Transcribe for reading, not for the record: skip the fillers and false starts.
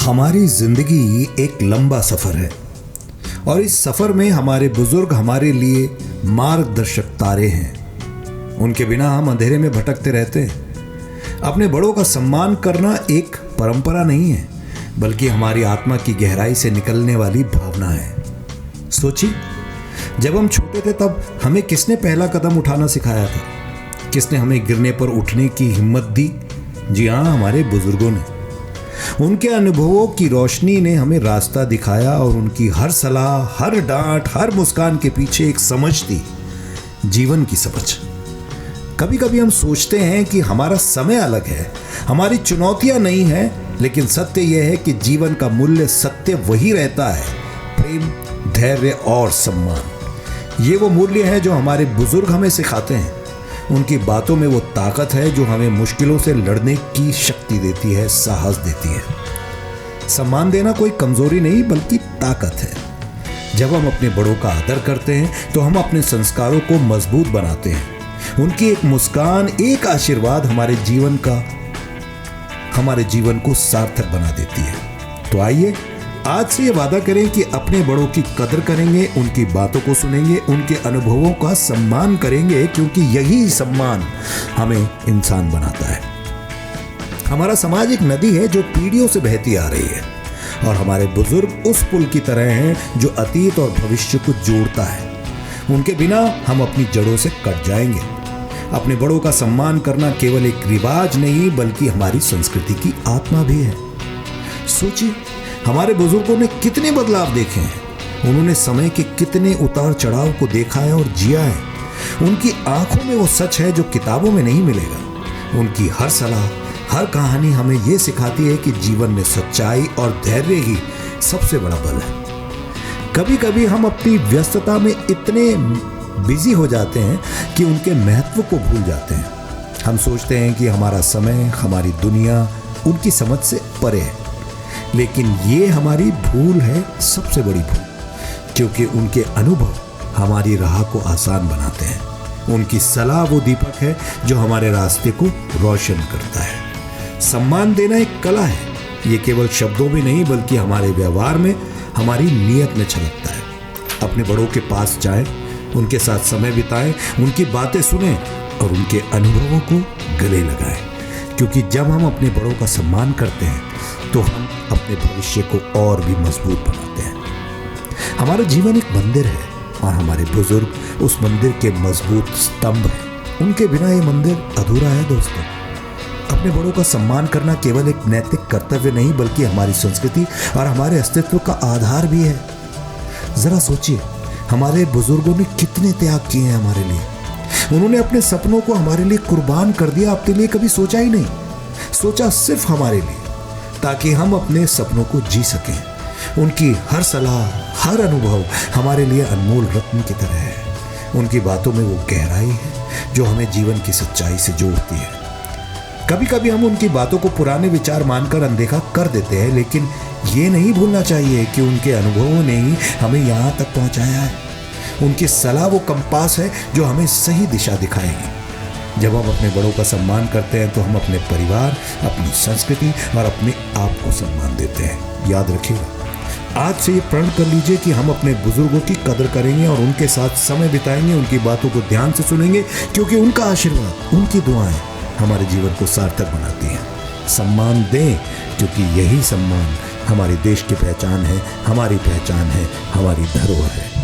हमारी जिंदगी एक लंबा सफर है और इस सफर में हमारे बुजुर्ग हमारे लिए मार्गदर्शक तारे हैं। उनके बिना हम अंधेरे में भटकते रहते हैं। अपने बड़ों का सम्मान करना एक परंपरा नहीं है, बल्कि हमारी आत्मा की गहराई से निकलने वाली भावना है। सोचिए, जब हम छोटे थे तब हमें किसने पहला कदम उठाना सिखाया था? किसने हमें गिरने पर उठने की हिम्मत दी? जी हाँ, हमारे बुजुर्गों ने। उनके अनुभवों की रोशनी ने हमें रास्ता दिखाया और उनकी हर सलाह, हर डांट, हर मुस्कान के पीछे एक समझ थी, जीवन की समझ। कभी कभी हम सोचते हैं कि हमारा समय अलग है, हमारी चुनौतियां नहीं है, लेकिन सत्य यह है कि जीवन का मूल्य सत्य वही रहता है, प्रेम, धैर्य और सम्मान। ये वो मूल्य है जो हमारे बुजुर्ग हमें सिखाते हैं। उनकी बातों में वो ताकत है जो हमें मुश्किलों से लड़ने की शक्ति देती है, साहस देती है। सम्मान देना कोई कमजोरी नहीं बल्कि ताकत है। जब हम अपने बड़ों का आदर करते हैं तो हम अपने संस्कारों को मजबूत बनाते हैं। उनकी एक मुस्कान, एक आशीर्वाद हमारे जीवन को सार्थक बना देती है। तो आइए आज से ये वादा करें कि अपने बड़ों की कदर करेंगे, उनकी बातों को सुनेंगे, उनके अनुभवों का सम्मान करेंगे, क्योंकि यही सम्मान हमें इंसान बनाता है। हमारा समाज एक नदी है जो पीढ़ियों से बहती आ रही है और हमारे बुजुर्ग उस पुल की तरह हैं जो अतीत और भविष्य को जोड़ता है। उनके बिना हम अपनी जड़ों से कट जाएंगे। अपने बड़ों का सम्मान करना केवल एक रिवाज नहीं बल्कि हमारी संस्कृति की आत्मा भी है। सोचिए, हमारे बुजुर्गों ने कितने बदलाव देखे हैं। उन्होंने समय के कितने उतार चढ़ाव को देखा है और जिया है। उनकी आंखों में वो सच है जो किताबों में नहीं मिलेगा। उनकी हर सलाह, हर कहानी हमें ये सिखाती है कि जीवन में सच्चाई और धैर्य ही सबसे बड़ा बल है। कभी कभी हम अपनी व्यस्तता में इतने बिजी हो जाते हैं कि उनके महत्व को भूल जाते हैं। हम सोचते हैं कि हमारा समय, हमारी दुनिया उनकी समझ से परे है, लेकिन ये हमारी भूल है, सबसे बड़ी भूल, क्योंकि उनके अनुभव हमारी राह को आसान बनाते हैं। उनकी सलाह वो दीपक है जो हमारे रास्ते को रोशन करता है। सम्मान देना एक कला है। ये केवल शब्दों में नहीं बल्कि हमारे व्यवहार में, हमारी नीयत में झलकता है। अपने बड़ों के पास जाएं, उनके साथ समय बिताएं, उनकी बातें सुनें और उनके अनुभवों को गले लगाएं, क्योंकि जब हम अपने बड़ों का सम्मान करते हैं तो हम अपने भविष्य को और भी मजबूत बनाते हैं। हमारा जीवन एक मंदिर है और हमारे बुजुर्ग उस मंदिर के मजबूत स्तंभ हैं। उनके बिना ये मंदिर अधूरा है। दोस्तों, अपने बड़ों का सम्मान करना केवल एक नैतिक कर्तव्य नहीं बल्कि हमारी संस्कृति और हमारे अस्तित्व का आधार भी है। जरा सोचिए, हमारे बुजुर्गों ने कितने त्याग किए हैं हमारे लिए। उन्होंने अपने सपनों को हमारे लिए कुर्बान कर दिया। अपने लिए कभी सोचा ही नहीं, सोचा सिर्फ हमारे लिए, ताकि हम अपने सपनों को जी सकें। उनकी हर सलाह, हर अनुभव हमारे लिए अनमोल रत्न की तरह है। उनकी बातों में वो गहराई है जो हमें जीवन की सच्चाई से जोड़ती है। कभी कभी हम उनकी बातों को पुराने विचार मानकर अनदेखा कर देते हैं, लेकिन ये नहीं भूलना चाहिए कि उनके अनुभवों ने ही हमें यहाँ तक पहुँचाया है। उनकी सलाह वो कंपास है जो हमें सही दिशा दिखाएगी। जब हम अपने बड़ों का सम्मान करते हैं तो हम अपने परिवार, अपनी संस्कृति और अपने आप को सम्मान देते हैं। याद रखिएगा, आज से ये प्रण कर लीजिए कि हम अपने बुजुर्गों की कदर करेंगे और उनके साथ समय बिताएंगे, उनकी बातों को ध्यान से सुनेंगे, क्योंकि उनका आशीर्वाद, उनकी दुआएं हमारे जीवन को सार्थक बनाती हैं। सम्मान दें, क्योंकि यही सम्मान हमारे देश की पहचान है, हमारी पहचान है, हमारी धरोहर है।